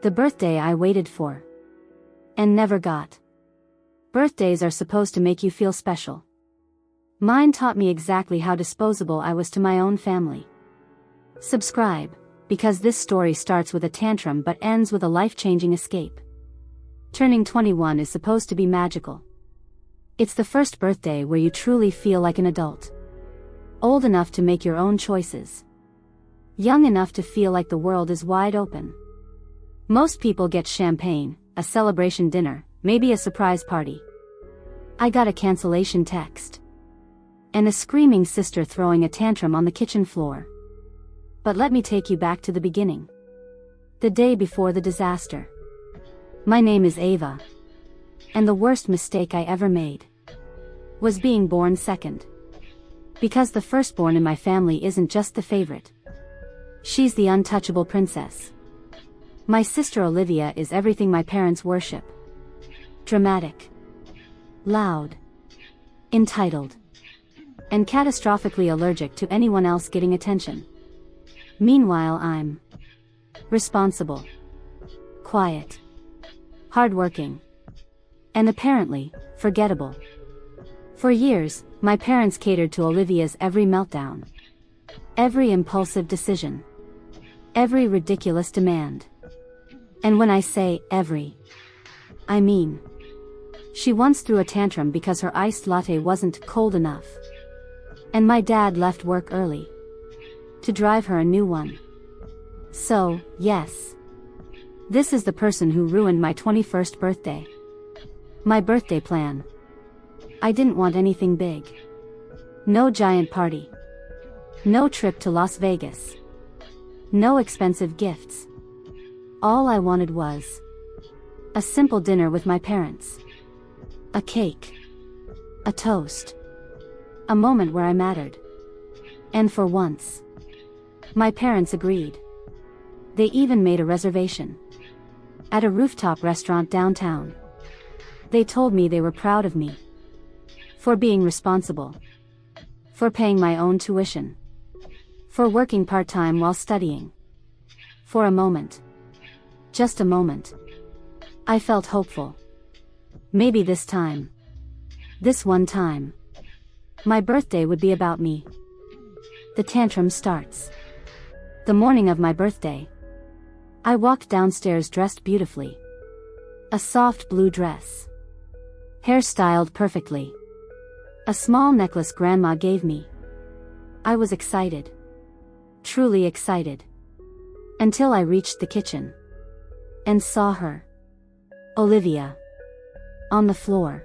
The birthday I waited for. And never got. Birthdays are supposed to make you feel special. Mine taught me exactly how disposable I was to my own family. Subscribe, because this story starts with a tantrum but ends with a life-changing escape. Turning 21 is supposed to be magical. It's the first birthday where you truly feel like an adult. Old enough to make your own choices. Young enough to feel like the world is wide open. Most people get champagne, a celebration dinner, maybe a surprise party. I got a cancellation text. And a screaming sister throwing a tantrum on the kitchen floor. But let me take you back to the beginning. The day before the disaster. My name is Ava. And the worst mistake I ever made was being born second. Because the firstborn in my family isn't just the favorite. She's the untouchable princess. My sister Olivia is everything my parents worship. Dramatic. Loud. Entitled. And catastrophically allergic to anyone else getting attention. Meanwhile I'm responsible. Quiet. Hardworking. And apparently, forgettable. For years, my parents catered to Olivia's every meltdown. Every impulsive decision. Every ridiculous demand. And when I say every, I mean. She once threw a tantrum because her iced latte wasn't cold enough. And my dad left work early to drive her a new one. So, yes. This is the person who ruined my 21st birthday. My birthday plan. I didn't want anything big. No giant party. No trip to Las Vegas. No expensive gifts. All I wanted was a simple dinner with my parents. A cake. A toast. A moment where I mattered. And for once, my parents agreed. They even made a reservation. At a rooftop restaurant downtown. They told me they were proud of me. For being responsible. For paying my own tuition. For working part-time while studying. For a moment. Just a moment. I felt hopeful. Maybe this time. This one time. My birthday would be about me. The tantrum starts. The morning of my birthday. I walked downstairs dressed beautifully. A soft blue dress. Hair styled perfectly. A small necklace grandma gave me. I was excited. Truly excited. Until I reached the kitchen. And saw her. Olivia. On the floor.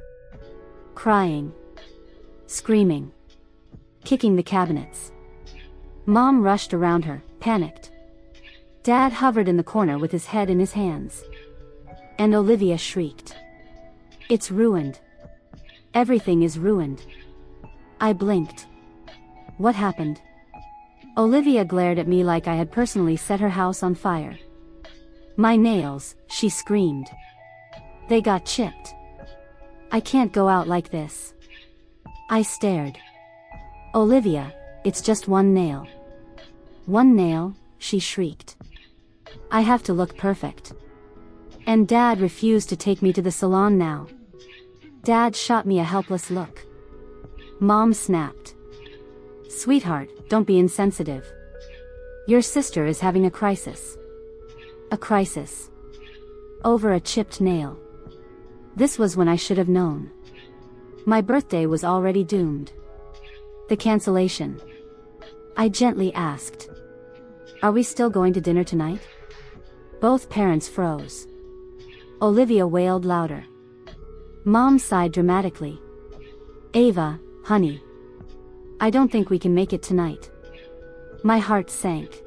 Crying. Screaming. Kicking the cabinets. Mom rushed around her, panicked. Dad hovered in the corner with his head in his hands. And Olivia shrieked. It's ruined. Everything is ruined. I blinked. What happened? Olivia glared at me like I had personally set her house on fire. My nails, she screamed. They got chipped. I can't go out like this. I stared. Olivia, it's just one nail. One nail, she shrieked. I have to look perfect. And Dad refused to take me to the salon now. Dad shot me a helpless look. Mom snapped. Sweetheart, don't be insensitive. Your sister is having a crisis. A crisis. Over a chipped nail. This was when I should have known. My birthday was already doomed. The cancellation. I gently asked. Are we still going to dinner tonight? Both parents froze. Olivia wailed louder. Mom sighed dramatically. Ava, honey. I don't think we can make it tonight. My heart sank.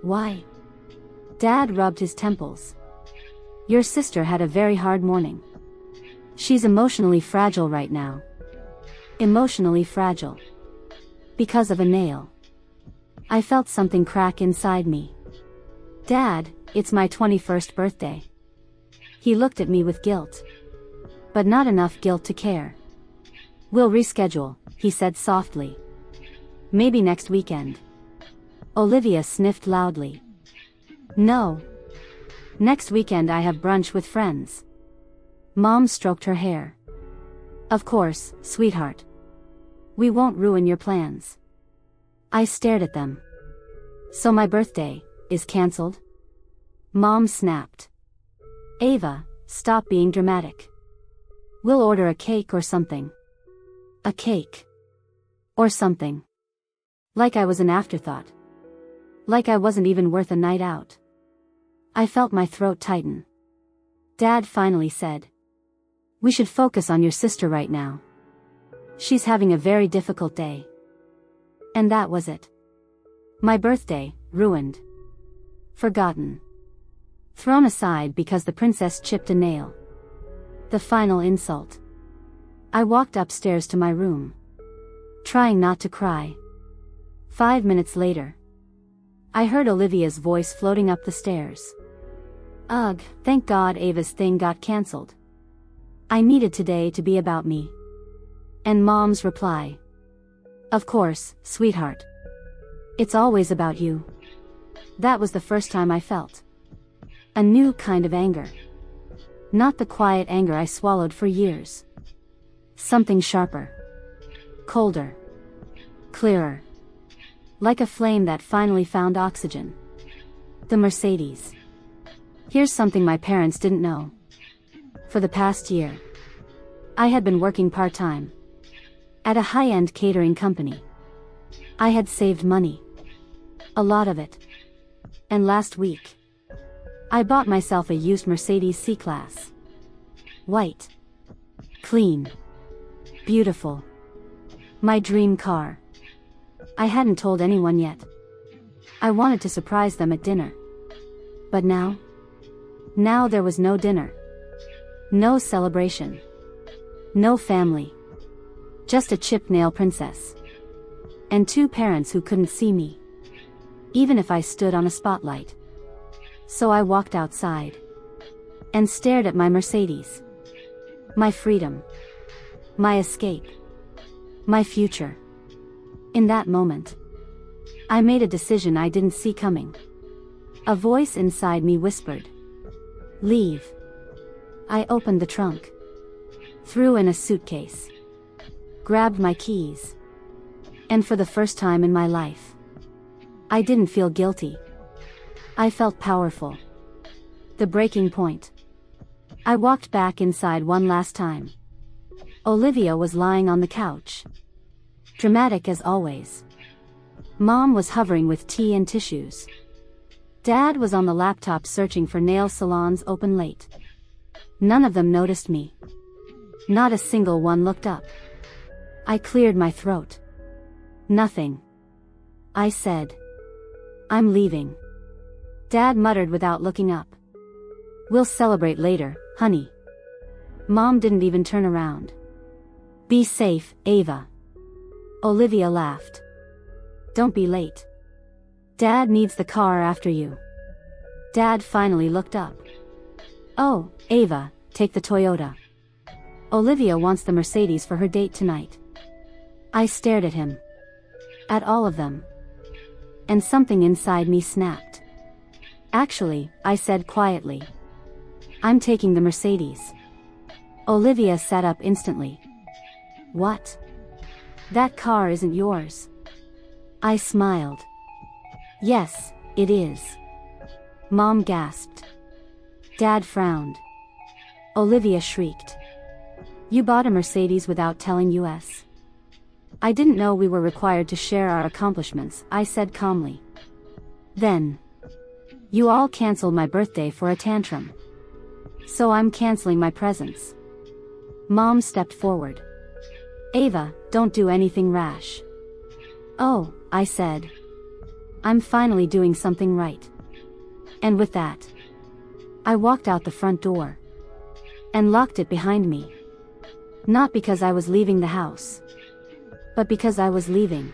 Why? Dad rubbed his temples. Your sister had a very hard morning. She's emotionally fragile right now. Emotionally fragile. Because of a nail. I felt something crack inside me. Dad, it's my 21st birthday. He looked at me with guilt. But not enough guilt to care. We'll reschedule, he said softly. Maybe next weekend. Olivia sniffed loudly. No. Next weekend I have brunch with friends. Mom stroked her hair. Of course, sweetheart. We won't ruin your plans. I stared at them. So my birthday is cancelled? Mom snapped. Ava, stop being dramatic. We'll order a cake or something. A cake. Or something. Like I was an afterthought. Like I wasn't even worth a night out. I felt my throat tighten. Dad finally said. We should focus on your sister right now. She's having a very difficult day. And that was it. My birthday, ruined. Forgotten. Thrown aside because the princess chipped a nail. The final insult. I walked upstairs to my room. Trying not to cry. 5 minutes later. I heard Olivia's voice floating up the stairs. Ugh, thank God Ava's thing got cancelled. I needed today to be about me. And Mom's reply. Of course, sweetheart. It's always about you. That was the first time I felt a new kind of anger. Not the quiet anger I swallowed for years. Something sharper. Colder. Clearer. Like a flame that finally found oxygen. The Mercedes. Here's something my parents didn't know. For the past year, I had been working part-time at a high-end catering company. I had saved money. A lot of it. And last week, I bought myself a used Mercedes C-Class. White. Clean. Beautiful. My dream car. I hadn't told anyone yet. I wanted to surprise them at dinner. But now? Now there was no dinner. No celebration. No family. Just a chipped nail princess. And 2 parents who couldn't see me. Even if I stood on a spotlight. So I walked outside. And stared at my Mercedes. My freedom. My escape. My future. In that moment, I made a decision I didn't see coming. A voice inside me whispered. Leave. I opened the trunk. Threw in a suitcase. Grabbed my keys. And for the first time in my life, I didn't feel guilty. I felt powerful. The breaking point. I walked back inside one last time. Olivia was lying on the couch. Dramatic as always. Mom was hovering with tea and tissues. Dad was on the laptop searching for nail salons open late. None of them noticed me. Not a single one looked up. I cleared my throat. Nothing. I said. I'm leaving. Dad muttered without looking up. We'll celebrate later, honey. Mom didn't even turn around. Be safe, Ava. Olivia laughed. Don't be late. Dad needs the car after you. Dad finally looked up. Oh, Ava, take the Toyota. Olivia wants the Mercedes for her date tonight. I stared at him. At all of them. And something inside me snapped. Actually, I said quietly. I'm taking the Mercedes. Olivia sat up instantly. What? That car isn't yours. I smiled. Yes, it is. Mom gasped. Dad frowned. Olivia shrieked. You bought a Mercedes without telling us. I didn't know we were required to share our accomplishments, I said calmly. Then. You all canceled my birthday for a tantrum. So I'm canceling my presents. Mom stepped forward. Ava, don't do anything rash. Oh, I said. I'm finally doing something right. And with that, I walked out the front door. And locked it behind me. Not because I was leaving the house. But because I was leaving.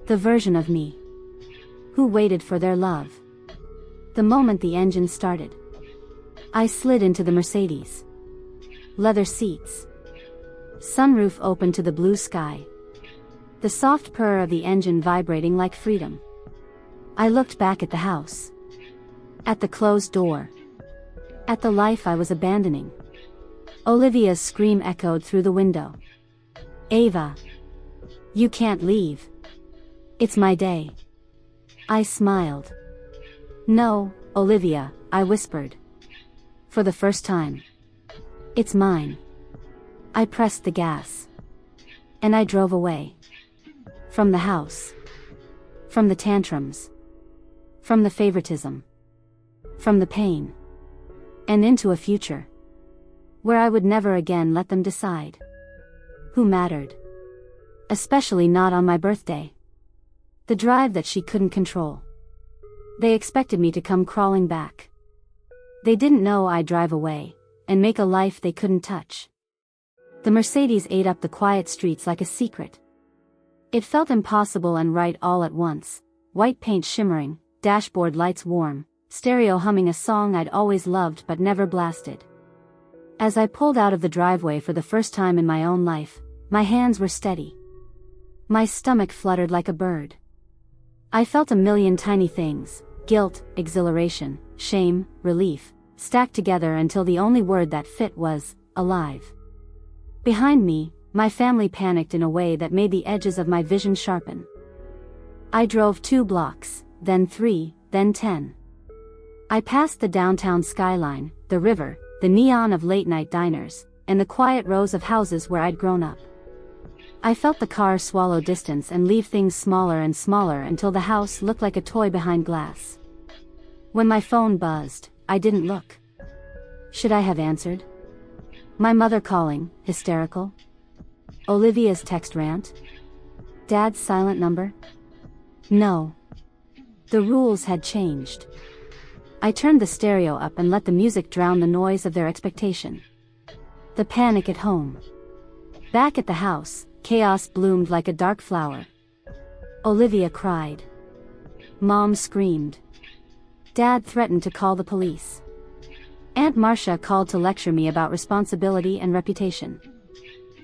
The version of me. Who waited for their love. The moment the engine started. I slid into the Mercedes. Leather seats. Sunroof open to the blue sky. The soft purr of the engine vibrating like freedom. I looked back at the house. At the closed door. At the life I was abandoning. Olivia's scream echoed through the window. Ava! You can't leave. It's my day. I smiled. No, Olivia, I whispered. For the first time. It's mine. I pressed the gas. And I drove away. From the house. From the tantrums. From the favoritism. From the pain. And into a future. Where I would never again let them decide who mattered. Especially not on my birthday. The drive that she couldn't control. They expected me to come crawling back. They didn't know I'd drive away, and make a life they couldn't touch. The Mercedes ate up the quiet streets like a secret. It felt impossible and right all at once, white paint shimmering, dashboard lights warm, stereo humming a song I'd always loved but never blasted. As I pulled out of the driveway for the first time in my own life, my hands were steady. My stomach fluttered like a bird. I felt a million tiny things, guilt, exhilaration, shame, relief, stacked together until the only word that fit was, alive. Behind me, my family panicked in a way that made the edges of my vision sharpen. I drove 2 blocks, then 3, then 10. I passed the downtown skyline, the river, the neon of late-night diners, and the quiet rows of houses where I'd grown up. I felt the car swallow distance and leave things smaller and smaller until the house looked like a toy behind glass. When my phone buzzed, I didn't look. Should I have answered? My mother calling, hysterical? Olivia's text rant? Dad's silent number? No. The rules had changed. I turned the stereo up and let the music drown the noise of their expectation. The panic at home. Back at the house, chaos bloomed like a dark flower. Olivia cried. Mom screamed. Dad threatened to call the police. Aunt Marcia called to lecture me about responsibility and reputation.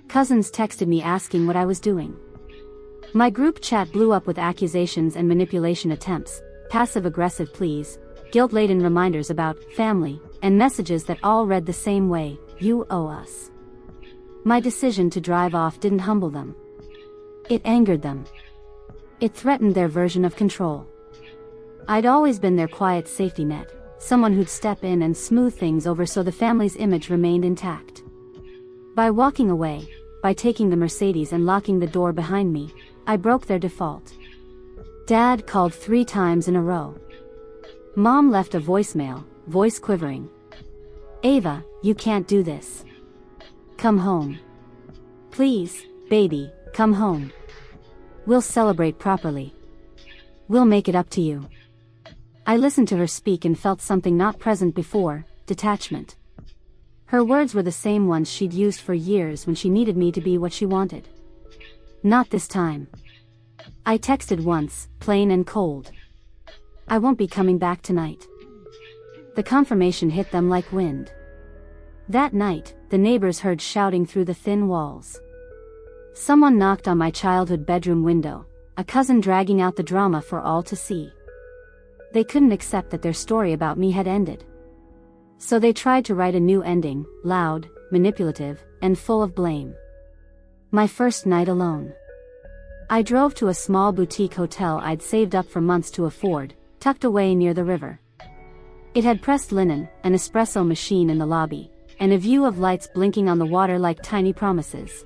Cousins texted me asking what I was doing. My group chat blew up with accusations and manipulation attempts, passive-aggressive pleas, guilt-laden reminders about family, and messages that all read the same way, you owe us. My decision to drive off didn't humble them. It angered them. It threatened their version of control. I'd always been their quiet safety net, someone who'd step in and smooth things over so the family's image remained intact. By walking away, by taking the Mercedes and locking the door behind me, I broke their default. Dad called 3 times in a row. Mom left a voicemail, voice quivering. Ava, you can't do this. Come home. Please, baby, come home. We'll celebrate properly. We'll make it up to you. I listened to her speak and felt something not present before, detachment. Her words were the same ones she'd used for years when she needed me to be what she wanted. Not this time. I texted once, plain and cold. I won't be coming back tonight. The confirmation hit them like wind. That night, the neighbors heard shouting through the thin walls. Someone knocked on my childhood bedroom window, a cousin dragging out the drama for all to see. They couldn't accept that their story about me had ended. So they tried to write a new ending, loud, manipulative, and full of blame. My first night alone. I drove to a small boutique hotel I'd saved up for months to afford, tucked away near the river. It had pressed linen, an espresso machine in the lobby, and a view of lights blinking on the water like tiny promises.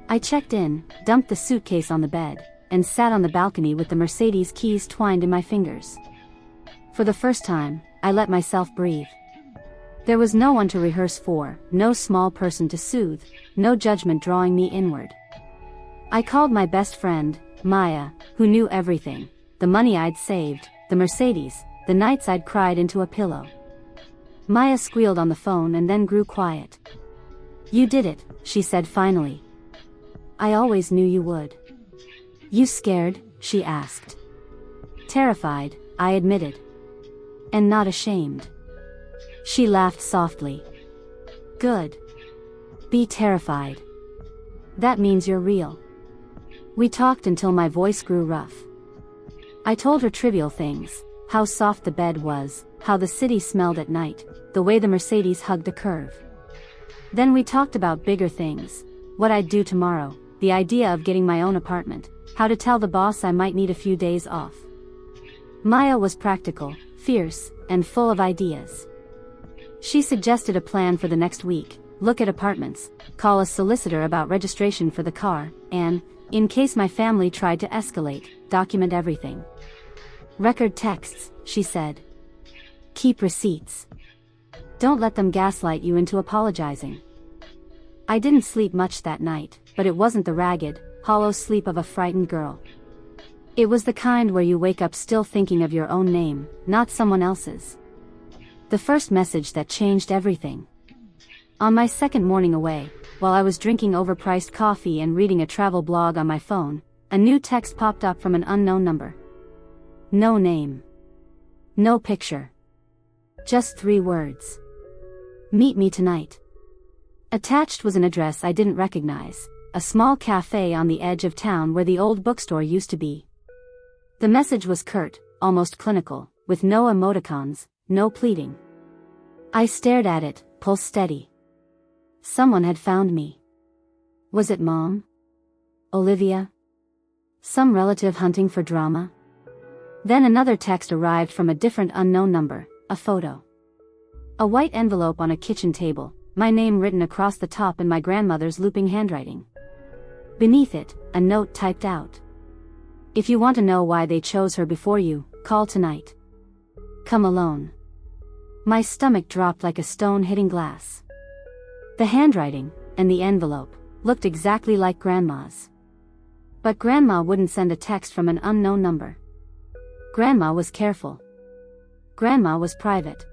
I checked in, dumped the suitcase on the bed, and sat on the balcony with the Mercedes keys twined in my fingers. For the first time, I let myself breathe. There was no one to rehearse for, no small person to soothe, no judgment drawing me inward. I called my best friend, Maya, who knew everything, the money I'd saved, the Mercedes, the nights I'd cried into a pillow. Maya squealed on the phone and then grew quiet. You did it, she said finally. I always knew you would. You scared? She asked. Terrified, I admitted. And not ashamed. She laughed softly. Good. Be terrified. That means you're real. We talked until my voice grew rough. I told her trivial things, how soft the bed was, how the city smelled at night, the way the Mercedes hugged the curve. Then we talked about bigger things, what I'd do tomorrow, the idea of getting my own apartment, how to tell the boss I might need a few days off. Maya was practical, fierce, and full of ideas. She suggested a plan for the next week: look at apartments, call a solicitor about registration for the car, and, in case my family tried to escalate, document everything. Record texts, she said. Keep receipts. Don't let them gaslight you into apologizing. I didn't sleep much that night, but it wasn't the ragged, hollow sleep of a frightened girl. It was the kind where you wake up still thinking of your own name, not someone else's. The first message that changed everything. On my second morning away, while I was drinking overpriced coffee and reading a travel blog on my phone, a new text popped up from an unknown number. No name. No picture. Just 3 words. Meet me tonight. Attached was an address I didn't recognize, a small cafe on the edge of town where the old bookstore used to be. The message was curt, almost clinical, with no emoticons, no pleading. I stared at it, pulse steady. Someone had found me. Was it Mom? Olivia? Some relative hunting for drama? Then another text arrived from a different unknown number, a photo. A white envelope on a kitchen table, my name written across the top in my grandmother's looping handwriting. Beneath it, a note typed out. If you want to know why they chose her before you, call tonight. Come alone. My stomach dropped like a stone hitting glass. The handwriting, and the envelope, looked exactly like Grandma's. But Grandma wouldn't send a text from an unknown number. Grandma was careful. Grandma was private.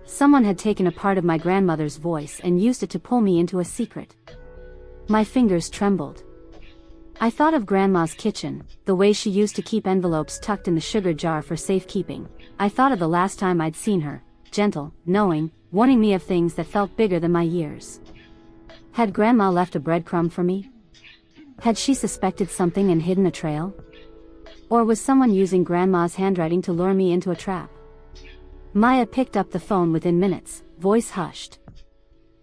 Someone had taken a part of my grandmother's voice and used it to pull me into a secret. My fingers trembled. I thought of Grandma's kitchen, the way she used to keep envelopes tucked in the sugar jar for safekeeping. I thought of the last time I'd seen her, gentle, knowing, warning me of things that felt bigger than my years. Had Grandma left a breadcrumb for me? Had she suspected something and hidden a trail? Or was someone using Grandma's handwriting to lure me into a trap? Maya picked up the phone within minutes, voice hushed.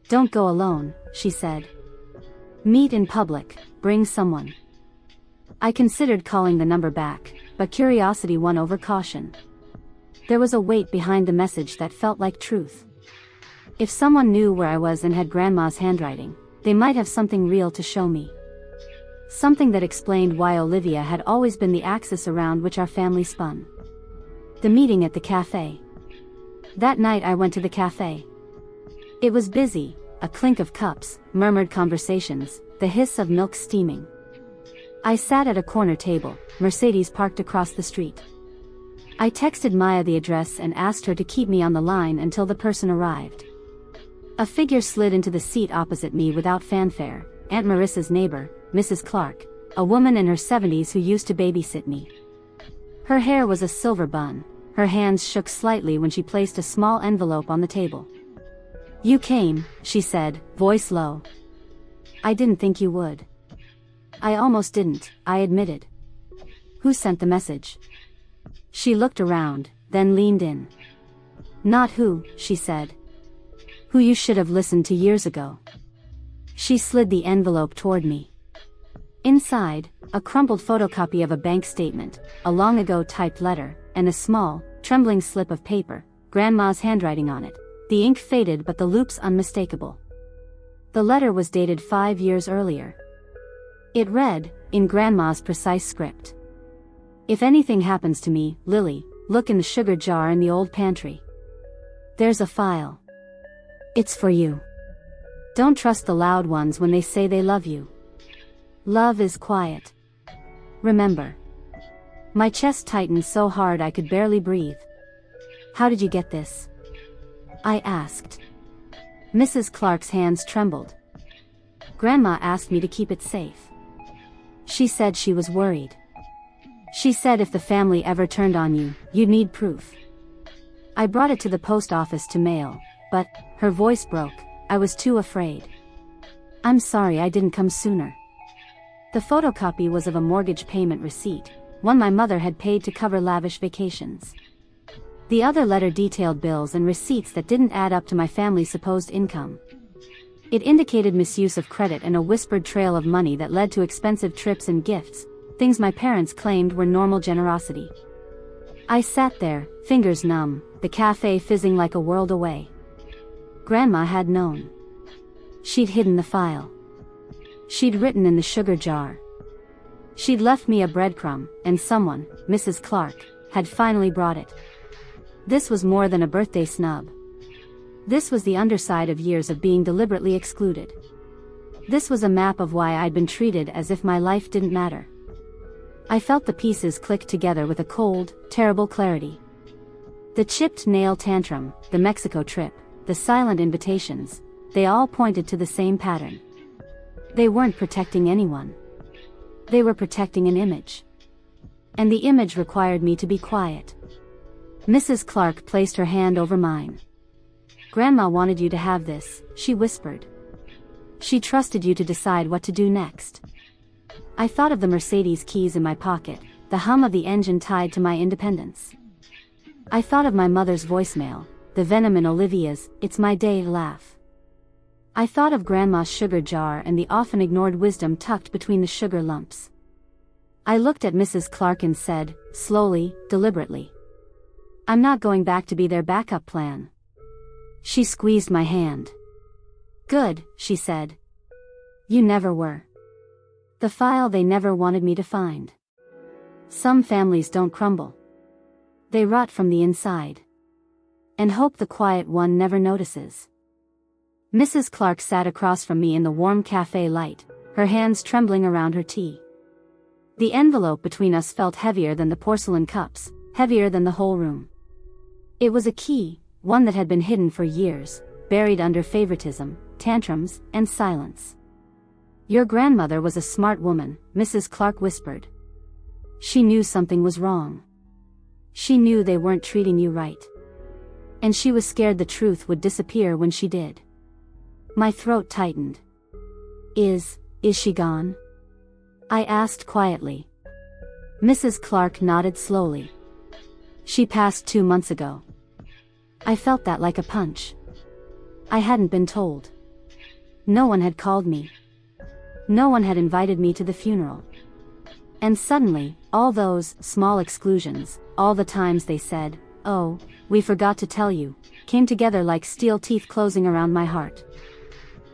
Don't go alone, she said. Meet in public, bring someone. I considered calling the number back, but curiosity won over caution. There was a weight behind the message that felt like truth. If someone knew where I was and had Grandma's handwriting, they might have something real to show me. Something that explained why Olivia had always been the axis around which our family spun. The meeting at the cafe. That night I went to the cafe. It was busy, a clink of cups, murmured conversations, the hiss of milk steaming. I sat at a corner table, Mercedes parked across the street. I texted Maya the address and asked her to keep me on the line until the person arrived. A figure slid into the seat opposite me without fanfare, Aunt Marissa's neighbor, Mrs. Clark, a woman in her 70s who used to babysit me. Her hair was a silver bun. Her hands shook slightly when she placed a small envelope on the table. You came, she said, voice low. I didn't think you would. I almost didn't, I admitted. Who sent the message? She looked around, then leaned in. Not who, she said. Who you should have listened to years ago. She slid the envelope toward me. Inside, a crumpled photocopy of a bank statement, a long ago typed letter, and a small, trembling slip of paper, Grandma's handwriting on it. The ink faded but the loops unmistakable. The letter was dated 5 years earlier. It read, in Grandma's precise script. If anything happens to me, Lily, look in the sugar jar in the old pantry. There's a file. It's for you. Don't trust the loud ones when they say they love you. Love is quiet. Remember. My chest tightened so hard I could barely breathe. How did you get this? I asked. Mrs. Clark's hands trembled. Grandma asked me to keep it safe. She said she was worried. She said if the family ever turned on you, you'd need proof. I brought it to the post office to mail, but, her voice broke, I was too afraid. I'm sorry I didn't come sooner. The photocopy was of a mortgage payment receipt, one my mother had paid to cover lavish vacations. The other letter detailed bills and receipts that didn't add up to my family's supposed income. It indicated misuse of credit and a whispered trail of money that led to expensive trips and gifts, things my parents claimed were normal generosity. I sat there, fingers numb, the cafe fizzing like a world away. Grandma had known. She'd hidden the file. She'd written in the sugar jar. She'd left me a breadcrumb, and someone, Mrs. Clark, had finally brought it. This was more than a birthday snub. This was the underside of years of being deliberately excluded. This was a map of why I'd been treated as if my life didn't matter. I felt the pieces click together with a cold, terrible clarity. The chipped nail tantrum, the Mexico trip, the silent invitations, they all pointed to the same pattern. They weren't protecting anyone. They were protecting an image. And the image required me to be quiet. Mrs. Clark placed her hand over mine. Grandma wanted you to have this, she whispered. She trusted you to decide what to do next. I thought of the Mercedes keys in my pocket, the hum of the engine tied to my independence. I thought of my mother's voicemail, the venom in Olivia's "It's my day" laugh. I thought of Grandma's sugar jar and the often ignored wisdom tucked between the sugar lumps. I looked at Mrs. Clark and said, slowly, deliberately, "I'm not going back to be their backup plan." She squeezed my hand. "Good," she said. "You never were. The file they never wanted me to find." Some families don't crumble. They rot from the inside. And hope the quiet one never notices. Mrs. Clark sat across from me in the warm cafe light, her hands trembling around her tea. The envelope between us felt heavier than the porcelain cups, heavier than the whole room. It was a key, one that had been hidden for years, buried under favoritism, tantrums, and silence. "Your grandmother was a smart woman," Mrs. Clark whispered. "She knew something was wrong. She knew they weren't treating you right. And she was scared the truth would disappear when she did." My throat tightened. Is she gone?" I asked quietly. Mrs. Clark nodded slowly. "She passed 2 months ago." I felt that like a punch. I hadn't been told. No one had called me. No one had invited me to the funeral. And suddenly, all those small exclusions, all the times they said, "Oh, we forgot to tell you," came together like steel teeth closing around my heart.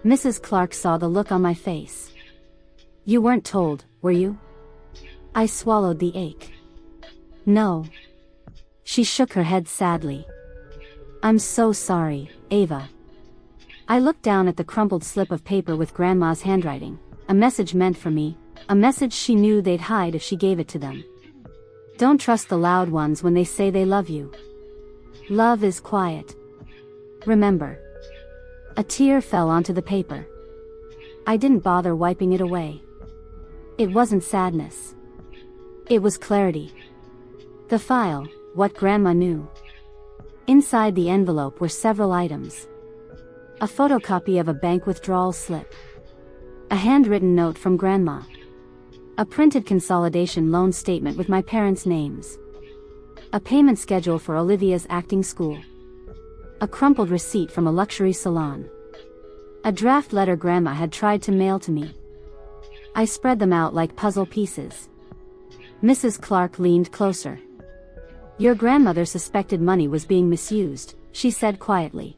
Mrs. Clark saw the look on my face. "You weren't told, were you?" I swallowed the ache. "No." She shook her head sadly. "I'm so sorry, Ava." I looked down at the crumpled slip of paper with Grandma's handwriting, a message meant for me, a message she knew they'd hide if she gave it to them. "Don't trust the loud ones when they say they love you. Love is quiet. Remember." A tear fell onto the paper. I didn't bother wiping it away. It wasn't sadness. It was clarity. The file, what Grandma knew. Inside the envelope were several items. A photocopy of a bank withdrawal slip. A handwritten note from Grandma. A printed consolidation loan statement with my parents' names. A payment schedule for Olivia's acting school. A crumpled receipt from a luxury salon. A draft letter Grandma had tried to mail to me. I spread them out like puzzle pieces. Mrs. Clark leaned closer. "Your grandmother suspected money was being misused," she said quietly.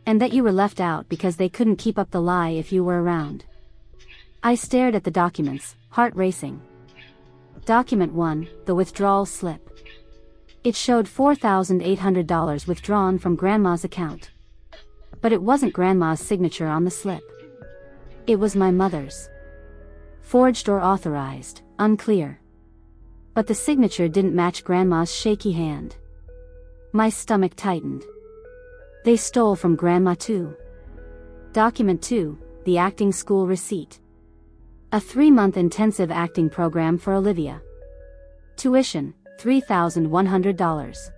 "And that you were left out because they couldn't keep up the lie if you were around." I stared at the documents, heart racing. Document 1, the withdrawal slip. It showed $4,800 withdrawn from Grandma's account. But it wasn't Grandma's signature on the slip. It was my mother's. Forged or authorized, unclear. But the signature didn't match Grandma's shaky hand. My stomach tightened. They stole from Grandma too. Document 2, the acting school receipt. A 3-month intensive acting program for Olivia. Tuition, $3,100.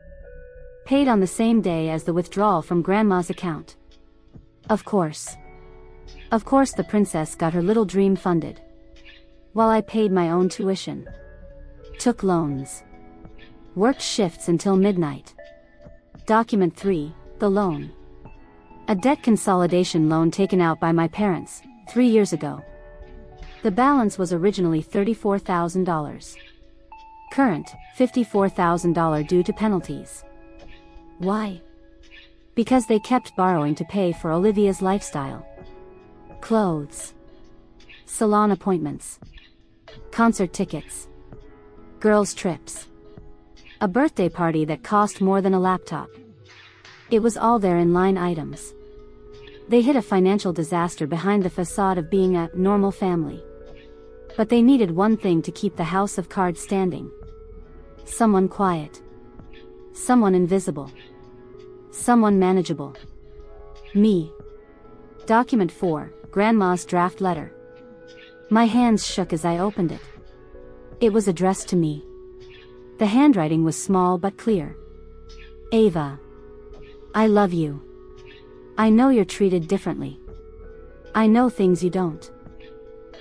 Paid on the same day as the withdrawal from Grandma's account. Of course. Of course the princess got her little dream funded. While I paid my own tuition. Took loans. Worked shifts until midnight. Document 3, the loan. A debt consolidation loan taken out by my parents, 3 years ago. The balance was originally $34,000. Current, $54,000 due to penalties. Why? Because they kept borrowing to pay for Olivia's lifestyle. Clothes. Salon appointments. Concert tickets. Girls' trips. A birthday party that cost more than a laptop. It was all there in line items. They hid a financial disaster behind the facade of being a normal family. But they needed one thing to keep the house of cards standing. Someone quiet. Someone invisible. Someone manageable. Me. Document 4, Grandma's draft letter. My hands shook as I opened it. It was addressed to me. The handwriting was small but clear. Ava. I love you. I know you're treated differently. I know things you don't.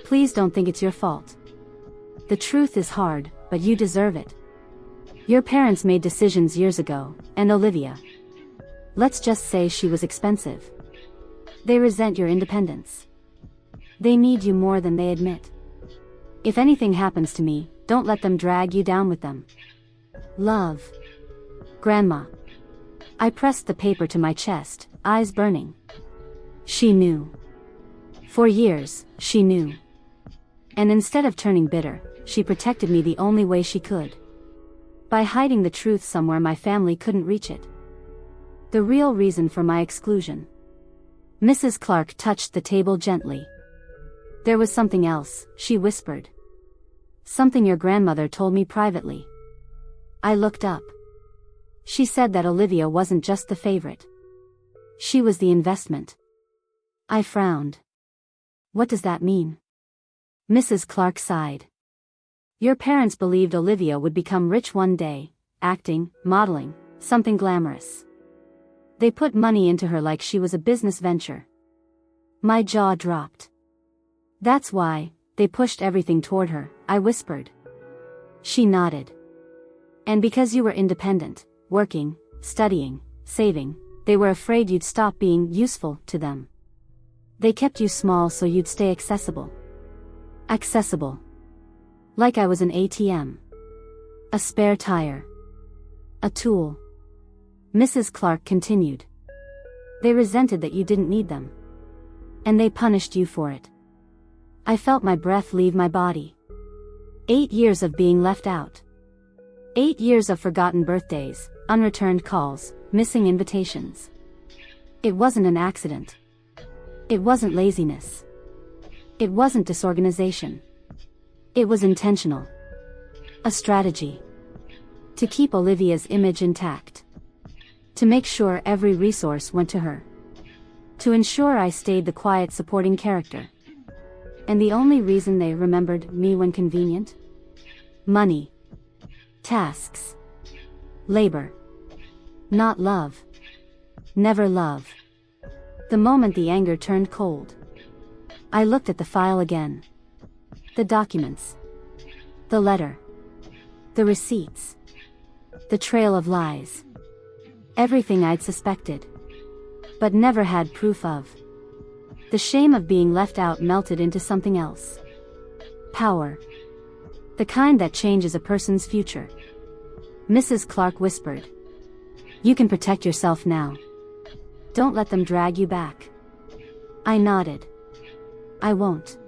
Please don't think it's your fault. The truth is hard, but you deserve it. Your parents made decisions years ago, and Olivia. Let's just say she was expensive. They resent your independence. They need you more than they admit. If anything happens to me, don't let them drag you down with them. Love. Grandma. I pressed the paper to my chest, eyes burning. She knew. For years, she knew. And instead of turning bitter, she protected me the only way she could. By hiding the truth somewhere my family couldn't reach it. The real reason for my exclusion. Mrs. Clark touched the table gently. There was something else, she whispered. Something your grandmother told me privately. I looked up. She said that Olivia wasn't just the favorite. She was the investment. I frowned. What does that mean? Mrs. Clark sighed. Your parents believed Olivia would become rich one day, acting, modeling, something glamorous. They put money into her like she was a business venture. My jaw dropped. That's why, they pushed everything toward her, I whispered. She nodded. And because you were independent, working, studying, saving, they were afraid you'd stop being useful to them. They kept you small so you'd stay accessible. Accessible. Like I was an ATM. A spare tire. A tool. Mrs. Clark continued. They resented that you didn't need them. And they punished you for it. I felt my breath leave my body. 8 years of being left out. 8 years of forgotten birthdays, unreturned calls, missing invitations. It wasn't an accident. It wasn't laziness. It wasn't disorganization. It was intentional. A strategy. To keep Olivia's image intact. To make sure every resource went to her. To ensure I stayed the quiet supporting character. And the only reason they remembered me when convenient? Money. Tasks. Labor. Not love. Never love. The moment the anger turned cold. I looked at the file again. The documents. The letter. The receipts. The trail of lies. Everything I'd suspected. But never had proof of. The shame of being left out melted into something else. Power. The kind that changes a person's future. Mrs. Clark whispered. You can protect yourself now. Don't let them drag you back. I nodded. I won't.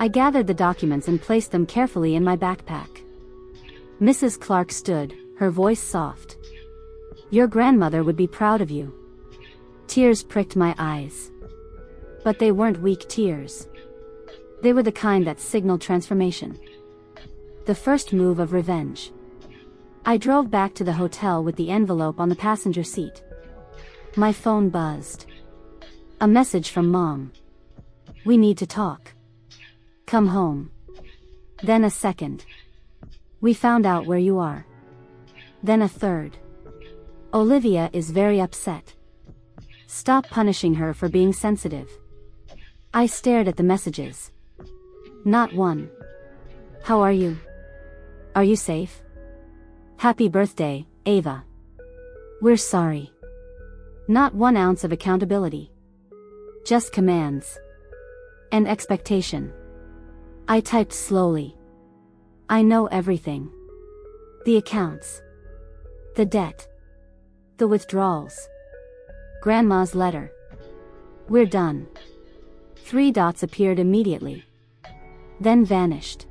I gathered the documents and placed them carefully in my backpack. Mrs. Clark stood, her voice soft. Your grandmother would be proud of you. Tears pricked my eyes. But they weren't weak tears. They were the kind that signaled transformation. The first move of revenge. I drove back to the hotel with the envelope on the passenger seat. My phone buzzed. A message from Mom. We need to talk. Come home. Then a second. We found out where you are. Then a third. Olivia is very upset. Stop punishing her for being sensitive. I stared at the messages. Not one. How are you? Are you safe? Happy birthday, Ava. We're sorry. Not 1 ounce of accountability. Just commands. And expectation. I typed slowly. I know everything. The accounts. The debt. The withdrawals. Grandma's letter. We're done. 3 dots appeared immediately. Then vanished.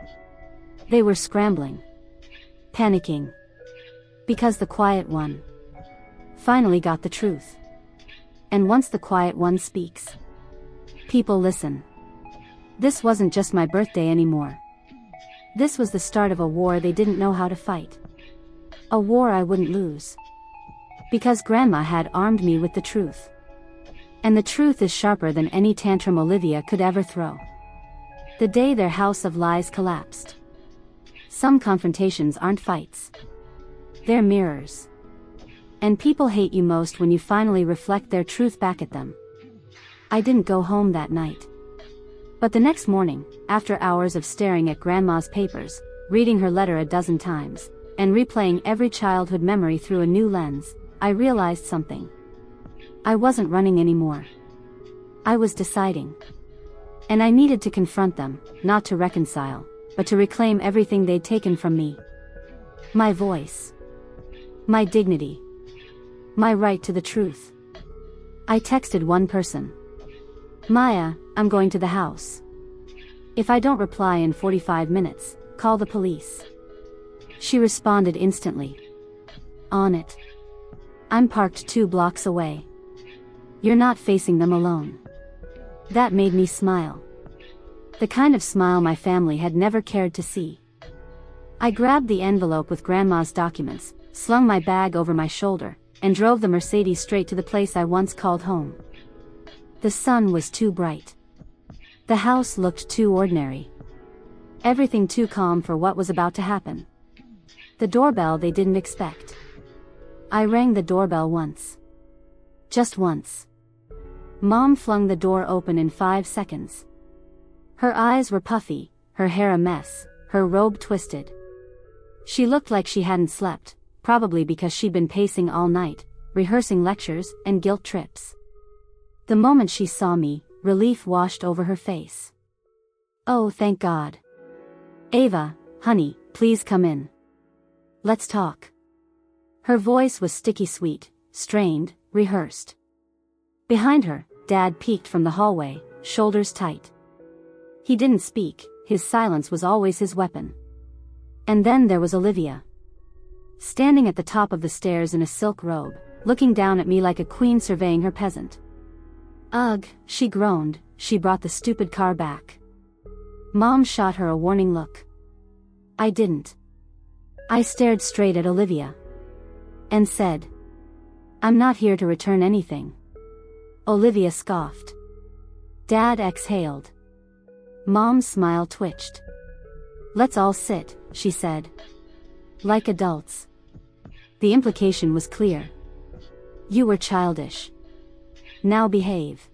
They were scrambling. Panicking. Because the quiet one finally got the truth. And once the quiet one speaks, people listen. This wasn't just my birthday anymore. This was the start of a war they didn't know how to fight. A war I wouldn't lose. Because Grandma had armed me with the truth. And the truth is sharper than any tantrum Olivia could ever throw. The day their house of lies collapsed. Some confrontations aren't fights. They're mirrors. And people hate you most when you finally reflect their truth back at them. I didn't go home that night. But the next morning, after hours of staring at Grandma's papers, reading her letter a dozen times, and replaying every childhood memory through a new lens, I realized something. I wasn't running anymore. I was deciding. And I needed to confront them, not to reconcile, but to reclaim everything they'd taken from me. My voice. My dignity. My right to the truth. I texted one person. Maya, I'm going to the house. If I don't reply in 45 minutes, call the police. She responded instantly. On it. I'm parked 2 blocks away. You're not facing them alone. That made me smile. The kind of smile my family had never cared to see. I grabbed the envelope with Grandma's documents, slung my bag over my shoulder, and drove the Mercedes straight to the place I once called home. The sun was too bright. The house looked too ordinary. Everything too calm for what was about to happen. The doorbell they didn't expect. I rang the doorbell once. Just once. Mom flung the door open in 5 seconds. Her eyes were puffy, her hair a mess, her robe twisted. She looked like she hadn't slept, probably because she'd been pacing all night, rehearsing lectures and guilt trips. The moment she saw me, relief washed over her face. Oh, thank God. Ava, honey, please come in. Let's talk. Her voice was sticky sweet, strained, rehearsed. Behind her, Dad peeked from the hallway, shoulders tight. He didn't speak, his silence was always his weapon. And then there was Olivia. Standing at the top of the stairs in a silk robe, looking down at me like a queen surveying her peasant. Ugh, she groaned, she brought the stupid car back. Mom shot her a warning look. I didn't. I stared straight at Olivia. And said, I'm not here to return anything. Olivia scoffed. Dad exhaled. Mom's smile twitched. Let's all sit, she said. Like adults. The implication was clear. You were childish. Now behave.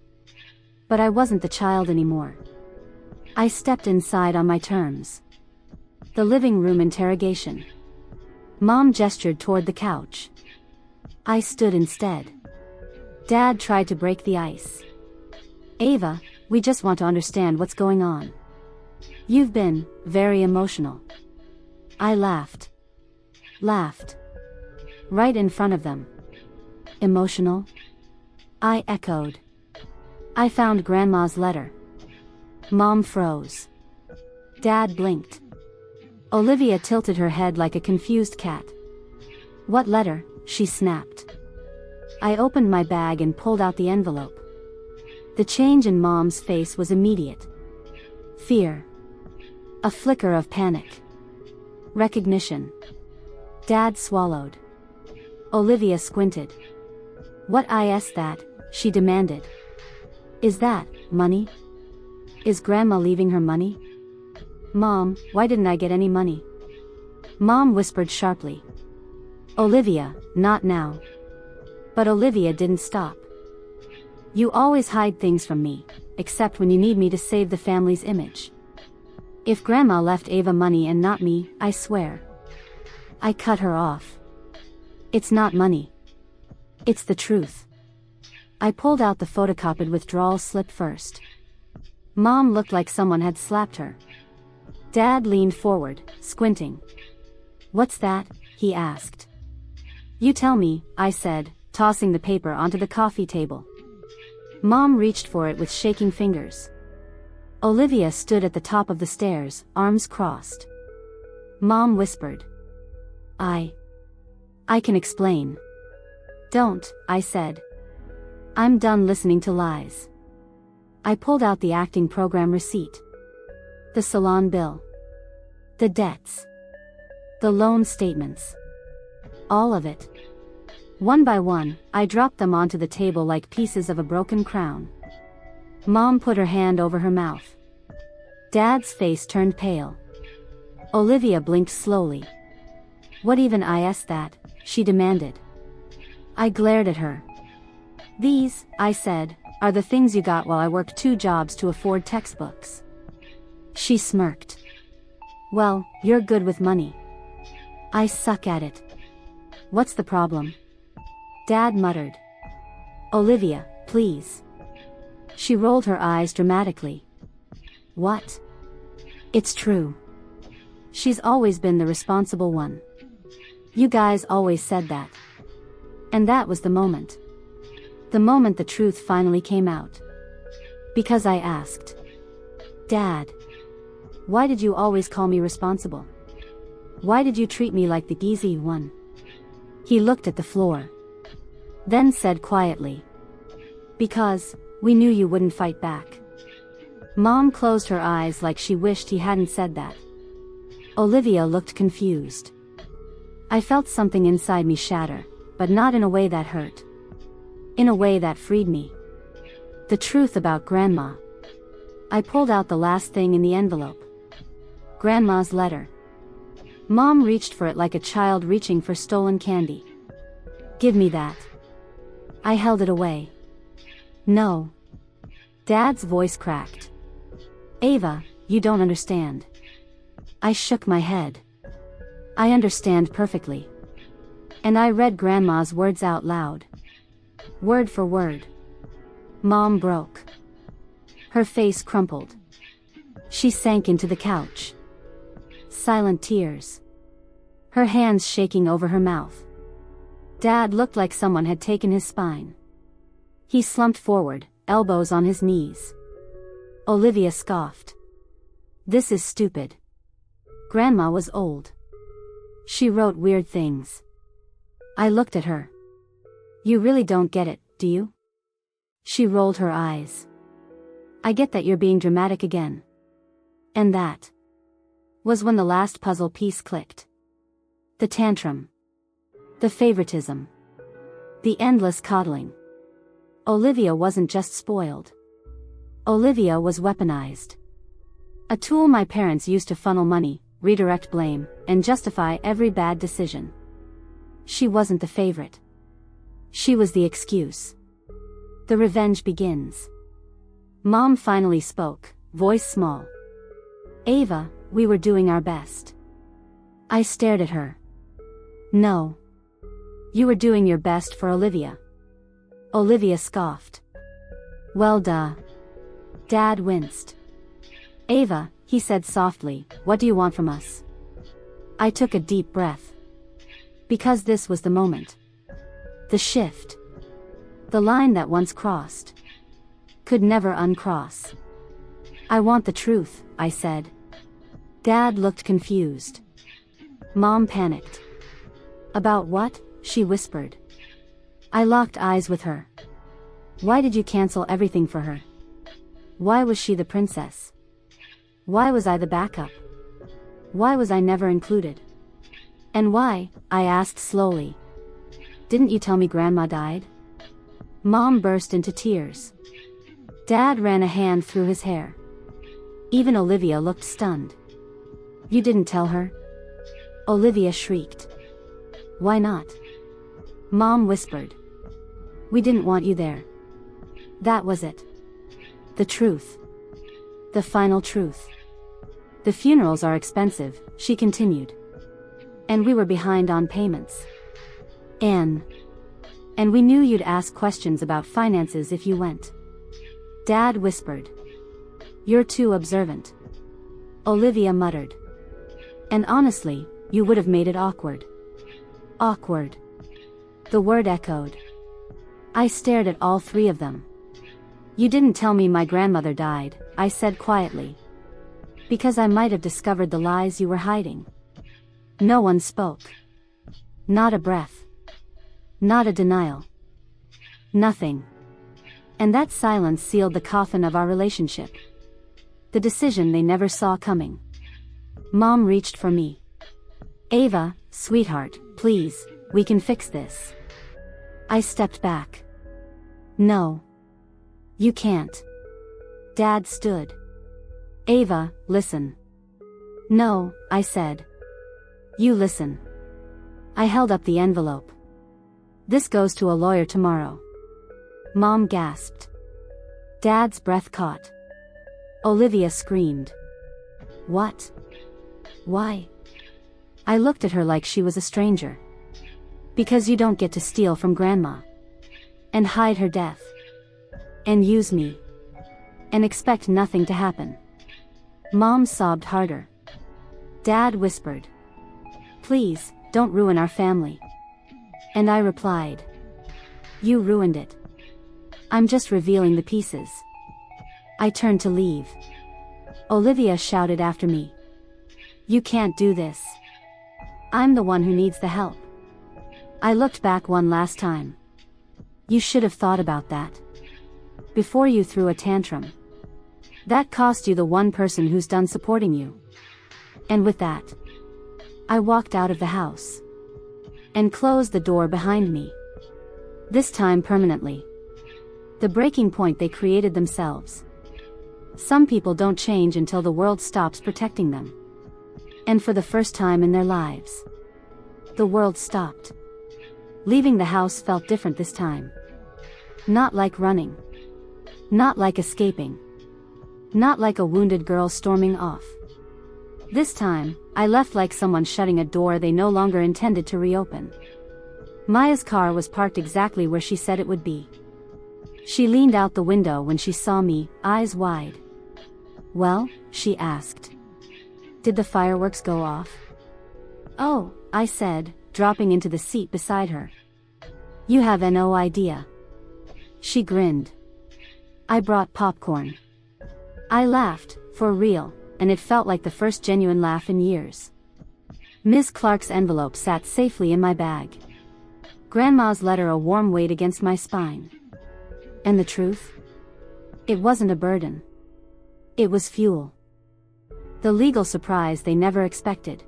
But I wasn't the child anymore. I stepped inside on my terms. The living room interrogation. Mom gestured toward the couch. I stood instead. Dad tried to break the ice. Ava, we just want to understand what's going on. You've been very emotional. I laughed. Laughed. Right in front of them. Emotional? I echoed. I found Grandma's letter. Mom froze. Dad blinked. Olivia tilted her head like a confused cat. What letter? She snapped. I opened my bag and pulled out the envelope. The change in Mom's face was immediate. Fear. A flicker of panic. Recognition. Dad swallowed. Olivia squinted. What is that? She demanded. Is that money? Is Grandma leaving her money? Mom, why didn't I get any money? Mom whispered sharply. Olivia, not now. But Olivia didn't stop. You always hide things from me, except when you need me to save the family's image. If Grandma left Ava money and not me, I swear. I cut her off. It's not money. It's the truth. I pulled out the photocopied withdrawal slip first. Mom looked like someone had slapped her. Dad leaned forward, squinting. "What's that?" he asked. "You tell me," I said, tossing the paper onto the coffee table. Mom reached for it with shaking fingers. Olivia stood at the top of the stairs, arms crossed. Mom whispered. I can explain." "Don't," I said. "I'm done listening to lies." I pulled out the acting program receipt. The salon bill. The debts. The loan statements. All of it. One by one, I dropped them onto the table like pieces of a broken crown. Mom put her hand over her mouth. Dad's face turned pale. Olivia blinked slowly. "What even is that?" she demanded. I glared at her. "These," I said, "are the things you got while I worked 2 jobs to afford textbooks." She smirked. "Well, you're good with money." "I suck at it." "What's the problem?" Dad muttered. "Olivia, please." She rolled her eyes dramatically. "What?" "It's true. She's always been the responsible one. You guys always said that." And that was the moment. The moment the truth finally came out. Because I asked. "Dad, why did you always call me responsible? Why did you treat me like the easy one?" He looked at the floor. Then said quietly. "Because we knew you wouldn't fight back." Mom closed her eyes like she wished he hadn't said that. Olivia looked confused. I felt something inside me shatter, but not in a way that hurt. In a way that freed me. The truth about Grandma. I pulled out the last thing in the envelope. Grandma's letter. Mom reached for it like a child reaching for stolen candy. "Give me that." I held it away. "No." Dad's voice cracked. "Ava, you don't understand." I shook my head. "I understand perfectly." And I read Grandma's words out loud. Word for word. Mom broke. Her face crumpled. She sank into the couch. Silent tears. Her hands shaking over her mouth. Dad looked like someone had taken his spine. He slumped forward, elbows on his knees. Olivia scoffed. "This is stupid. Grandma was old. She wrote weird things." I looked at her. "You really don't get it, do you?" She rolled her eyes. "I get that you're being dramatic again." And that was when the last puzzle piece clicked. The tantrum. The favoritism. The endless coddling. Olivia wasn't just spoiled. Olivia was weaponized. A tool my parents used to funnel money, redirect blame, and justify every bad decision. She wasn't the favorite. She was the excuse. The revenge begins. Mom finally spoke, voice small. "Ava, we were doing our best." I stared at her. "No. You were doing your best for Olivia." Olivia scoffed. "Well duh." Dad winced. "Ava," he said softly, "what do you want from us?" I took a deep breath. Because this was the moment. The shift. The line that once crossed. Could never uncross. "I want the truth," I said. Dad looked confused. Mom panicked. "About what?" she whispered. I locked eyes with her. "Why did you cancel everything for her? Why was she the princess? Why was I the backup? Why was I never included? And why?" I asked slowly. "Didn't you tell me Grandma died?" Mom burst into tears. Dad ran a hand through his hair. Even Olivia looked stunned. "You didn't tell her?" Olivia shrieked. "Why not?" Mom whispered. "We didn't want you there." That was it. The truth. The final truth. "The funerals are expensive," she continued. "And we were behind on payments. And we knew you'd ask questions about finances if you went. Dad whispered. You're too observant. Olivia muttered. And honestly, you would have made it awkward. Awkward. The word echoed. I stared at all three of them. You didn't tell me my grandmother died, I said quietly. Because I might have discovered the lies you were hiding. No one spoke. Not a breath. Not a denial. Nothing. And that silence sealed the coffin of our relationship. The decision they never saw coming. Mom reached for me. Ava, sweetheart, please, we can fix this. I stepped back. No. You can't. Dad stood. Ava, listen. No, I said. You listen. I held up the envelope. This goes to a lawyer tomorrow. Mom gasped. Dad's breath caught. Olivia screamed. What? Why? I looked at her like she was a stranger. Because you don't get to steal from Grandma. And hide her death. And use me. And expect nothing to happen. Mom sobbed harder. Dad whispered. Please, don't ruin our family. And I replied. You ruined it. I'm just revealing the pieces. I turned to leave. Olivia shouted after me. You can't do this. I'm the one who needs the help. I looked back one last time. You should have thought about that. Before you threw a tantrum. That cost you the one person who's done supporting you. And with that, I walked out of the house. And closed the door behind me. This time permanently. The breaking point they created themselves. Some people don't change until the world stops protecting them. And for the first time in their lives, the world stopped. Leaving the house felt different this time. Not like running. Not like escaping. Not like a wounded girl storming off. This time, I left like someone shutting a door they no longer intended to reopen. Maya's car was parked exactly where she said it would be. She leaned out the window when she saw me, eyes wide. Well, she asked. Did the fireworks go off? Oh, I said, dropping into the seat beside her. You have no idea. She grinned. I brought popcorn. I laughed, for real, and it felt like the first genuine laugh in years. Ms. Clark's envelope sat safely in my bag. Grandma's letter a warm weight against my spine. And the truth? It wasn't a burden. It was fuel. The legal surprise they never expected.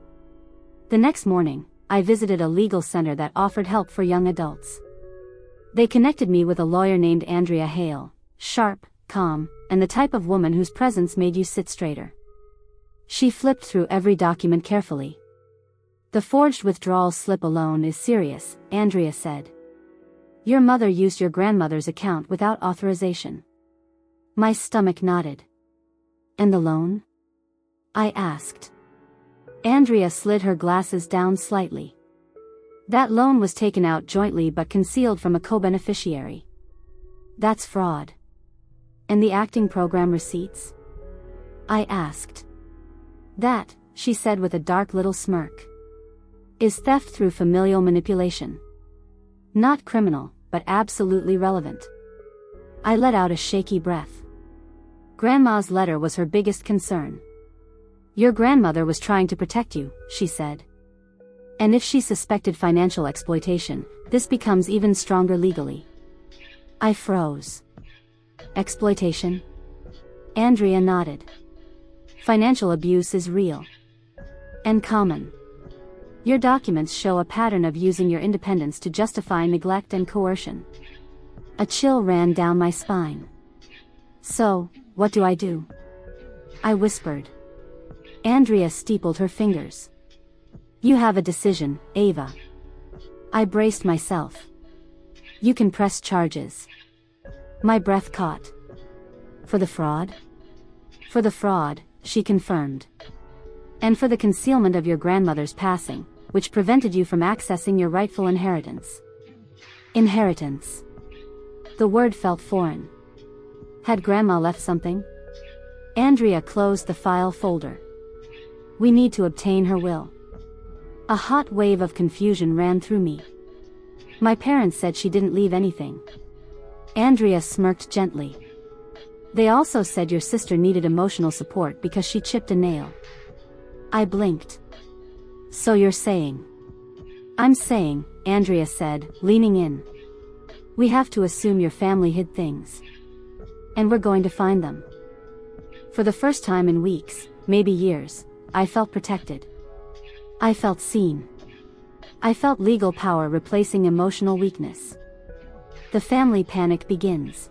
The next morning, I visited a legal center that offered help for young adults. They connected me with a lawyer named Andrea Hale, sharp, calm, and the type of woman whose presence made you sit straighter. She flipped through every document carefully. The forged withdrawal slip alone is serious, Andrea said. Your mother used your grandmother's account without authorization. My stomach nodded. And the loan? I asked. Andrea slid her glasses down slightly. That loan was taken out jointly but concealed from a co-beneficiary. That's fraud. And the acting program receipts? I asked. That, she said with a dark little smirk, is theft through familial manipulation. Not criminal, but absolutely relevant. I let out a shaky breath. Grandma's letter was her biggest concern. Your grandmother was trying to protect you, she said. And if she suspected financial exploitation, this becomes even stronger legally. I froze. Exploitation? Andrea nodded. Financial abuse is real. And common. Your documents show a pattern of using your independence to justify neglect and coercion. A chill ran down my spine. So, what do I do? I whispered. Andrea steepled her fingers. You have a decision, Ava. I braced myself. You can press charges. My breath caught. For the fraud? For the fraud, she confirmed. And for the concealment of your grandmother's passing, which prevented you from accessing your rightful inheritance. Inheritance. The word felt foreign. Had Grandma left something? Andrea closed the file folder. We need to obtain her will. A hot wave of confusion ran through me. My parents said she didn't leave anything. Andrea smirked gently. They also said your sister needed emotional support because she chipped a nail. I blinked. So you're saying? I'm saying, Andrea said, leaning in. We have to assume your family hid things. And we're going to find them. For the first time in weeks, maybe years, I felt protected. I felt seen. I felt legal power replacing emotional weakness. The family panic begins.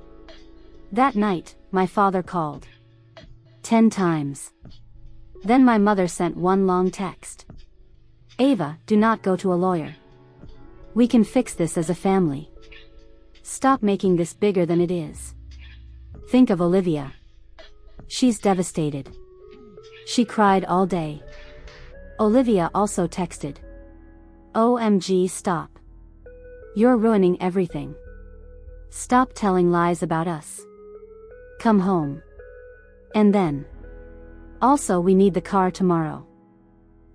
That night, my father called. 10 times. Then my mother sent one long text. Ava, do not go to a lawyer. We can fix this as a family. Stop making this bigger than it is. Think of Olivia. She's devastated. She cried all day. Olivia also texted. OMG, stop. You're ruining everything. Stop telling lies about us. Come home. And then. Also, we need the car tomorrow.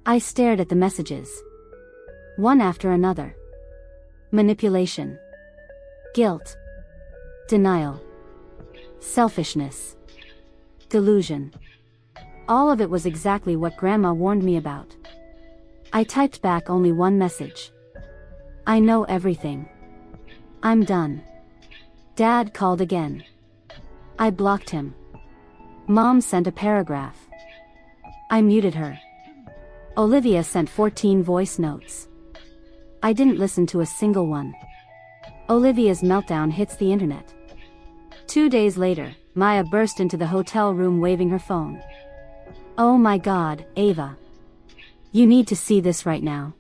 I stared at the messages. One after another. Manipulation. Guilt. Denial. Selfishness. Delusion. All of it was exactly what Grandma warned me about. I typed back only one message. I know everything. I'm done. Dad called again. I blocked him. Mom sent a paragraph. I muted her. Olivia sent 14 voice notes. I didn't listen to a single one. Olivia's meltdown hits the internet. 2 days later, Maya burst into the hotel room waving her phone. Oh my God, Ava. You need to see this right now.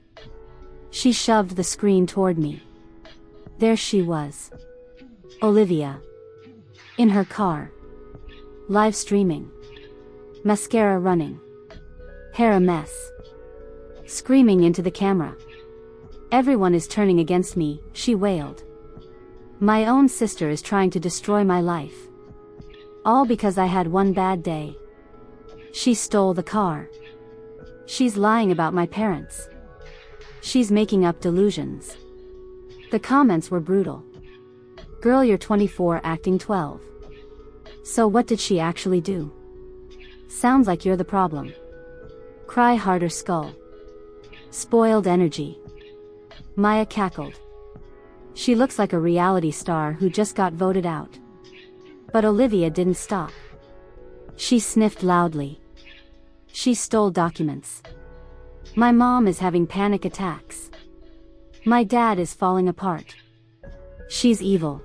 She shoved the screen toward me. There she was. Olivia. In her car. Live streaming. Mascara running. Hair a mess. Screaming into the camera. Everyone is turning against me, she wailed. My own sister is trying to destroy my life. All because I had one bad day. She stole the car. She's lying about my parents. She's making up delusions. The comments were brutal. Girl, you're 24 acting 12. So what did she actually do? Sounds like you're the problem. Cry harder, skull. Spoiled energy. Maya cackled. She looks like a reality star who just got voted out. But Olivia didn't stop. She sniffed loudly. She stole documents. My mom is having panic attacks. My dad is falling apart. She's evil.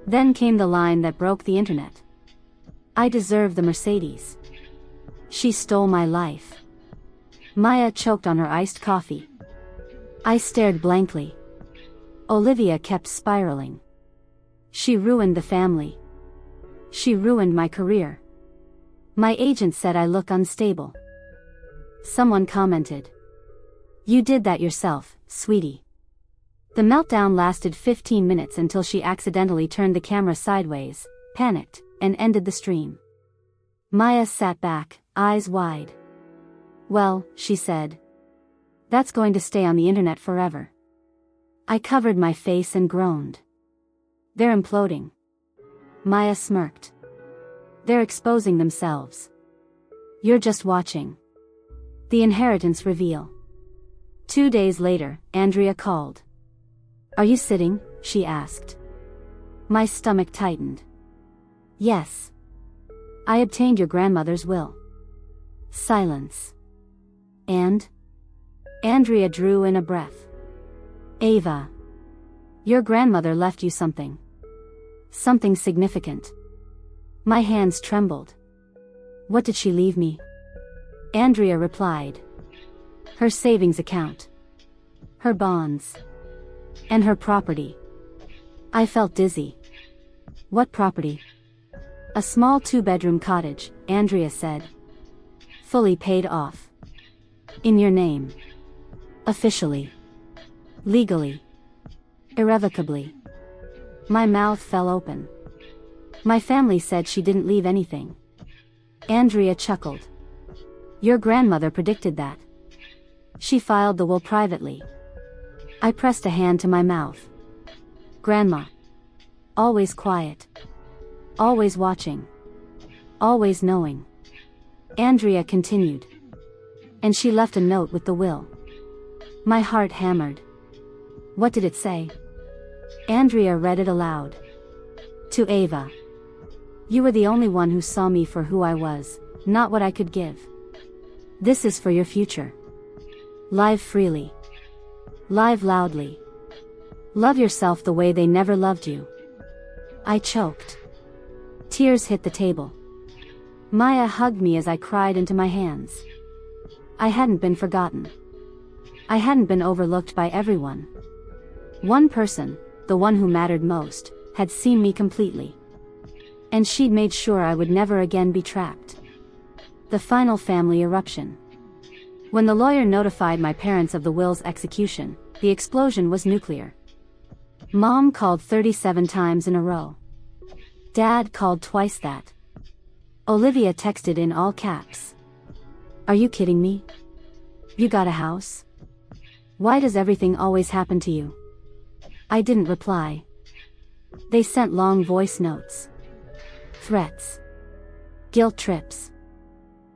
Then came the line that broke the internet. I deserve the Mercedes. She stole my life. Maya choked on her iced coffee. I stared blankly. Olivia kept spiraling. She ruined the family. She ruined my career. My agent said I look unstable. Someone commented. You did that yourself, sweetie. The meltdown lasted 15 minutes until she accidentally turned the camera sideways, panicked, and ended the stream. Maya sat back, eyes wide. Well, she said. That's going to stay on the internet forever. I covered my face and groaned. They're imploding. Maya smirked. They're exposing themselves. You're just watching. The inheritance reveal. 2 days later, Andrea called. Are you sitting? She asked. My stomach tightened. Yes. I obtained your grandmother's will. Silence. And? Andrea drew in a breath. Ava. Your grandmother left you something. Something significant. My hands trembled. What did she leave me? Andrea replied. Her savings account. Her bonds. And her property. I felt dizzy. What property? A small 2-bedroom cottage, Andrea said. Fully paid off. In your name. Officially. Legally. Irrevocably. My mouth fell open. My family said she didn't leave anything. Andrea chuckled. Your grandmother predicted that. She filed the will privately. I pressed a hand to my mouth. Grandma. Always quiet. Always watching. Always knowing. Andrea continued. And she left a note with the will. My heart hammered. What did it say? Andrea read it aloud. To Ava. You were the only one who saw me for who I was, not what I could give. This is for your future. Live freely. Live loudly. Love yourself the way they never loved you. I choked. Tears hit the table. Maya hugged me as I cried into my hands. I hadn't been forgotten. I hadn't been overlooked by everyone. One person, the one who mattered most, had seen me completely. And she'd made sure I would never again be trapped. The final family eruption. When the lawyer notified my parents of the will's execution, the explosion was nuclear. Mom called 37 times in a row. Dad called twice that. Olivia texted in all caps. Are you kidding me? You got a house? Why does everything always happen to you? I didn't reply. They sent long voice notes. Threats. Guilt trips.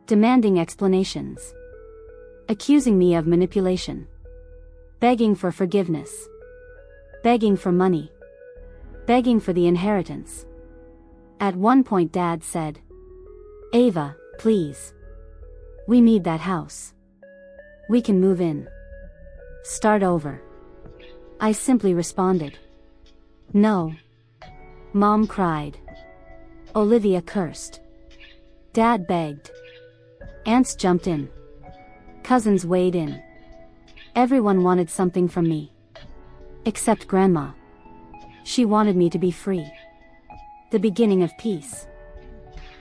Demanding explanations. Accusing me of manipulation. Begging for forgiveness. Begging for money. Begging for the inheritance. At one point Dad said, Ava, please. We need that house. We can move in. Start over. I simply responded. No. Mom cried. Olivia cursed. Dad begged. Aunts jumped in. Cousins weighed in. Everyone wanted something from me. Except Grandma. She wanted me to be free. The beginning of peace.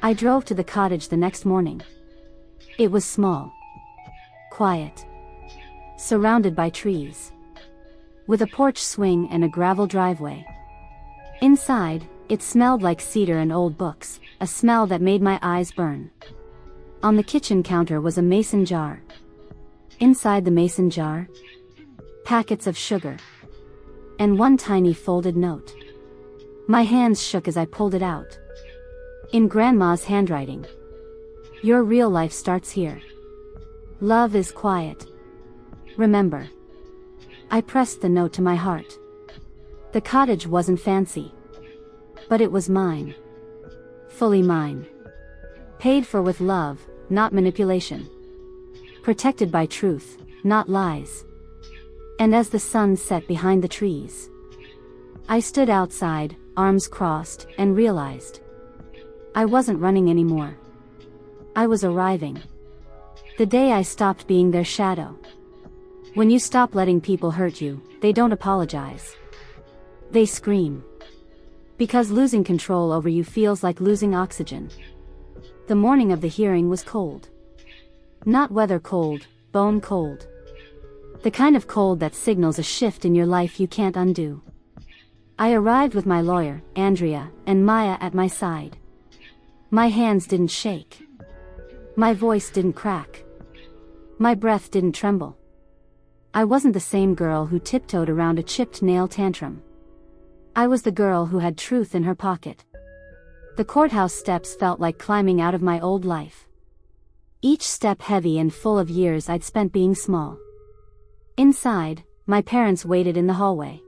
I drove to the cottage the next morning. It was small. Quiet. Surrounded by trees. With a porch swing and a gravel driveway. Inside, it smelled like cedar and old books, a smell that made my eyes burn. On the kitchen counter was a mason jar. Inside the mason jar, packets of sugar. And one tiny folded note. My hands shook as I pulled it out. In Grandma's handwriting. Your real life starts here. Love is quiet. Remember. I pressed the note to my heart. The cottage wasn't fancy. But it was mine. Fully mine. Paid for with love, not manipulation. Protected by truth, not lies. And as the sun set behind the trees, I stood outside, arms crossed, and realized I wasn't running anymore. I was arriving. The day I stopped being their shadow. When you stop letting people hurt you, they don't apologize. They scream. Because losing control over you feels like losing oxygen. The morning of the hearing was cold. Not weather cold, bone cold. The kind of cold that signals a shift in your life you can't undo. I arrived with my lawyer, Andrea, and Maya at my side. My hands didn't shake. My voice didn't crack. My breath didn't tremble. I wasn't the same girl who tiptoed around a chipped nail tantrum. I was the girl who had truth in her pocket. The courthouse steps felt like climbing out of my old life. Each step heavy and full of years I'd spent being small. Inside, my parents waited in the hallway.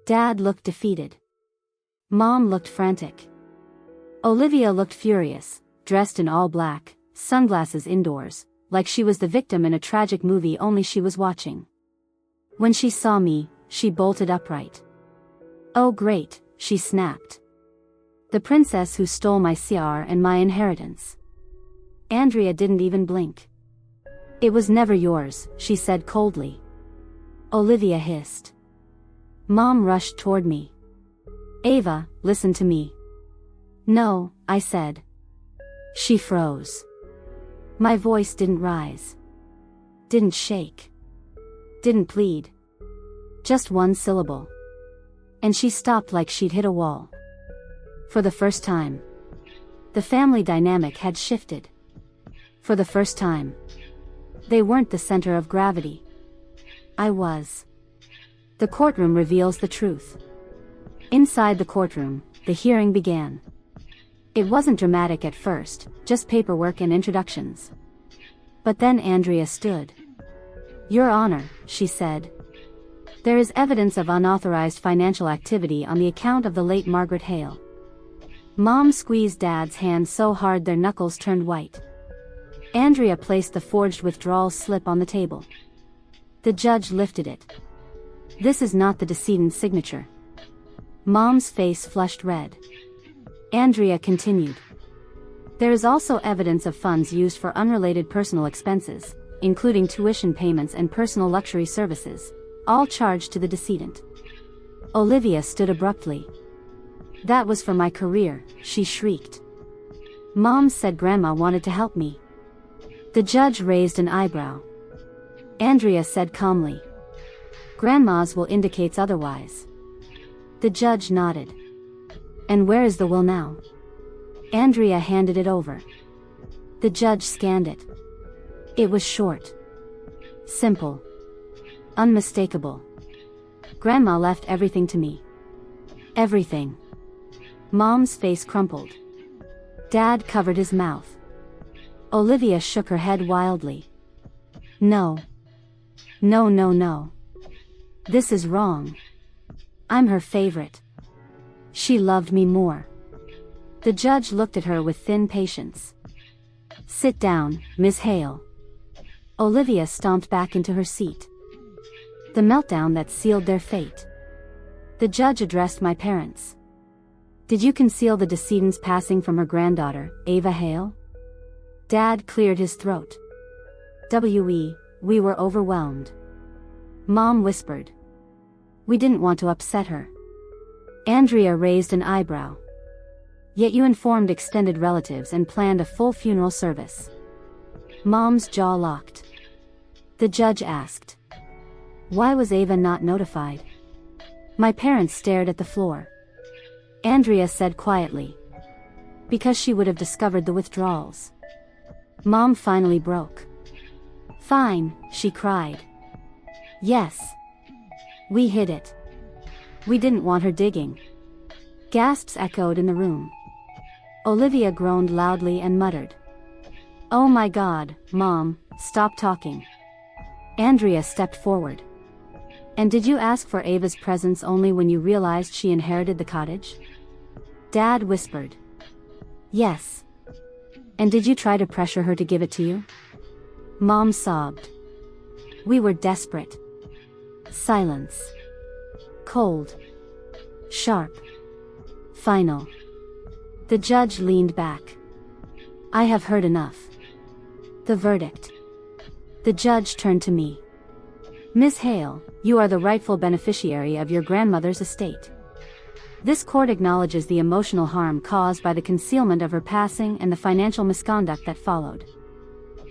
Dad looked defeated. Mom looked frantic. Olivia looked furious, dressed in all black, sunglasses indoors, like she was the victim in a tragic movie only she was watching. When she saw me, she bolted upright. Oh great, she snapped. The princess who stole my CR and my inheritance. Andrea didn't even blink. It was never yours, she said coldly. Olivia hissed. Mom rushed toward me. Ava, listen to me. No, I said. She froze. My voice didn't rise. Didn't shake. Didn't plead. Just one syllable. And she stopped like she'd hit a wall. For the first time, the family dynamic had shifted. For the first time, they weren't the center of gravity. I was. The courtroom reveals the truth. Inside the courtroom, the hearing began. It wasn't dramatic at first, just paperwork and introductions. But then Andrea stood. "Your Honor," she said. "There is evidence of unauthorized financial activity on the account of the late Margaret Hale." Mom squeezed Dad's hand so hard their knuckles turned white. Andrea placed the forged withdrawal slip on the table. The judge lifted it. "This is not the decedent's signature." Mom's face flushed red. Andrea continued. "There is also evidence of funds used for unrelated personal expenses, including tuition payments and personal luxury services, all charged to the decedent." Olivia stood abruptly. "That was for my career," she shrieked. "Mom said Grandma wanted to help me." The judge raised an eyebrow. Andrea said calmly, "Grandma's will indicates otherwise." The judge nodded. "And where is the will now?" Andrea handed it over. The judge scanned it. It was short. Simple. Unmistakable. "Grandma left everything to me." "Everything." Mom's face crumpled. Dad covered his mouth. Olivia shook her head wildly. "No. No, no, no. This is wrong. I'm her favorite. She loved me more." The judge looked at her with thin patience. "Sit down, Miss Hale." Olivia stomped back into her seat. The meltdown that sealed their fate. The judge addressed my parents. "Did you conceal the decedent's passing from her granddaughter, Ava Hale?" Dad cleared his throat. We were overwhelmed." Mom whispered. "We didn't want to upset her." Andrea raised an eyebrow. "Yet you informed extended relatives and planned a full funeral service." Mom's jaw locked. The judge asked, "Why was Ava not notified?" My parents stared at the floor. Andrea said quietly, "Because she would have discovered the withdrawals." Mom finally broke. "Fine," she cried. "Yes. We hid it. We didn't want her digging." Gasps echoed in the room. Olivia groaned loudly and muttered, "Oh my God, Mom, stop talking." Andrea stepped forward. "And did you ask for Ava's presence only when you realized she inherited the cottage?" Dad whispered, "Yes." "And did you try to pressure her to give it to you?" Mom sobbed. "We were desperate." Silence. Cold. Sharp. Final. The judge leaned back. "I have heard enough." The verdict. The judge turned to me. "Miss Hale, you are the rightful beneficiary of your grandmother's estate. This court acknowledges the emotional harm caused by the concealment of her passing and the financial misconduct that followed."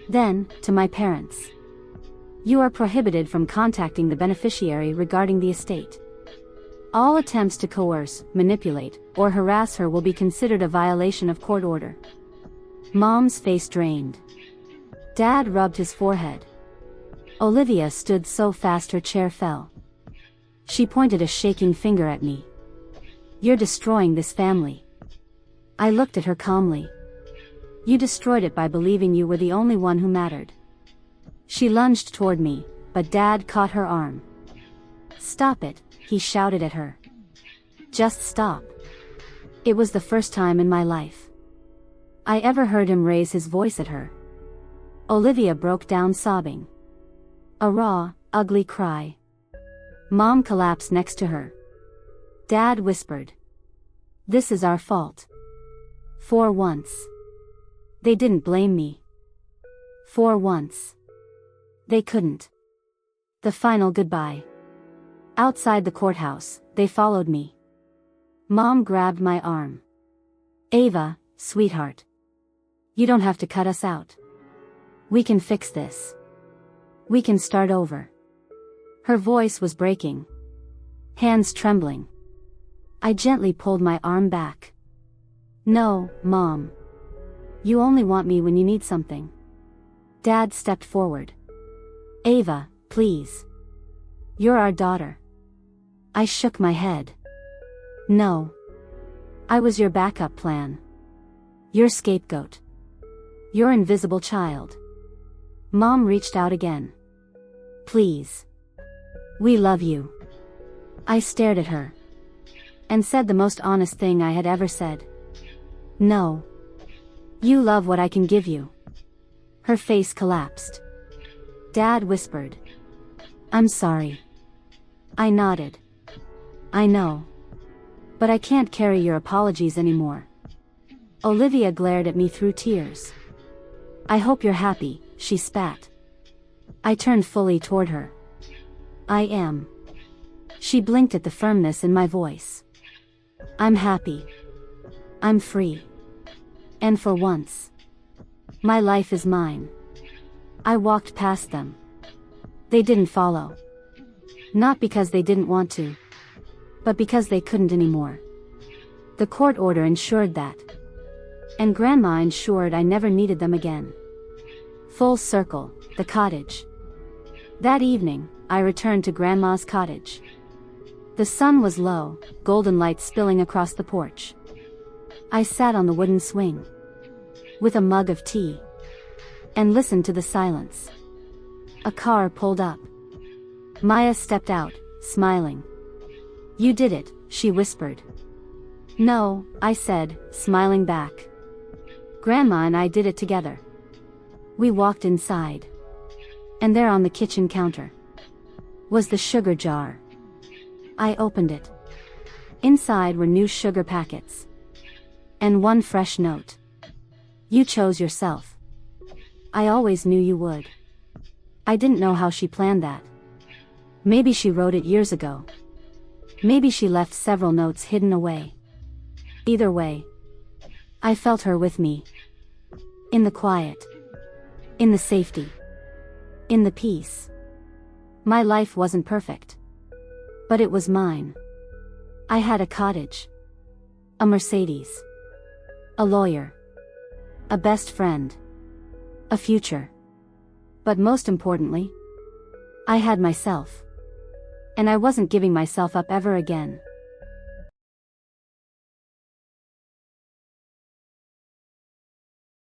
Then, to my parents. "You are prohibited from contacting the beneficiary regarding the estate. All attempts to coerce, manipulate, or harass her will be considered a violation of court order." Mom's face drained. Dad rubbed his forehead. Olivia stood so fast her chair fell. She pointed a shaking finger at me. "You're destroying this family." I looked at her calmly. "You destroyed it by believing you were the only one who mattered." She lunged toward me, but Dad caught her arm. "Stop it," he shouted at her. "Just stop." It was the first time in my life I ever heard him raise his voice at her. Olivia broke down sobbing. A raw, ugly cry. Mom collapsed next to her. Dad whispered, "This is our fault." For once. They didn't blame me. For once. They couldn't. The final goodbye. Outside the courthouse, they followed me. Mom grabbed my arm. "Ava, sweetheart. You don't have to cut us out. We can fix this. We can start over." Her voice was breaking. Hands trembling. I gently pulled my arm back. No, Mom. You only want me when you need something. Dad stepped forward. Ava, please. You're our daughter. I shook my head. No. I was your backup plan. Your scapegoat. Your invisible child. Mom reached out again. Please. We love you. I stared at her. And said the most honest thing I had ever said. No. You love what I can give you. Her face collapsed. Dad whispered. I'm sorry. I nodded. I know. But I can't carry your apologies anymore. Olivia glared at me through tears. I hope you're happy, she spat. I turned fully toward her. I am. She blinked at the firmness in my voice. I'm happy. I'm free. And for once, my life is mine. I walked past them. They didn't follow. Not because they didn't want to, but because they couldn't anymore. The court order ensured that. And Grandma ensured I never needed them again. Full circle, the cottage. That evening, I returned to Grandma's cottage. The sun was low, golden light spilling across the porch. I sat on the wooden swing. With a mug of tea. And listened to the silence. A car pulled up. Maya stepped out, smiling. You did it, she whispered. No, I said, smiling back. Grandma and I did it together. We walked inside. And there on the kitchen counter was the sugar jar. I opened it. Inside were new sugar packets. And one fresh note. You chose yourself. I always knew you would. I didn't know how she planned that. Maybe she wrote it years ago. Maybe she left several notes hidden away. Either way, I felt her with me. In the quiet. In the safety. In the peace. My life wasn't perfect. But it was mine. I had a cottage. A Mercedes. A lawyer. A best friend. A future. But most importantly, I had myself. And I wasn't giving myself up ever again.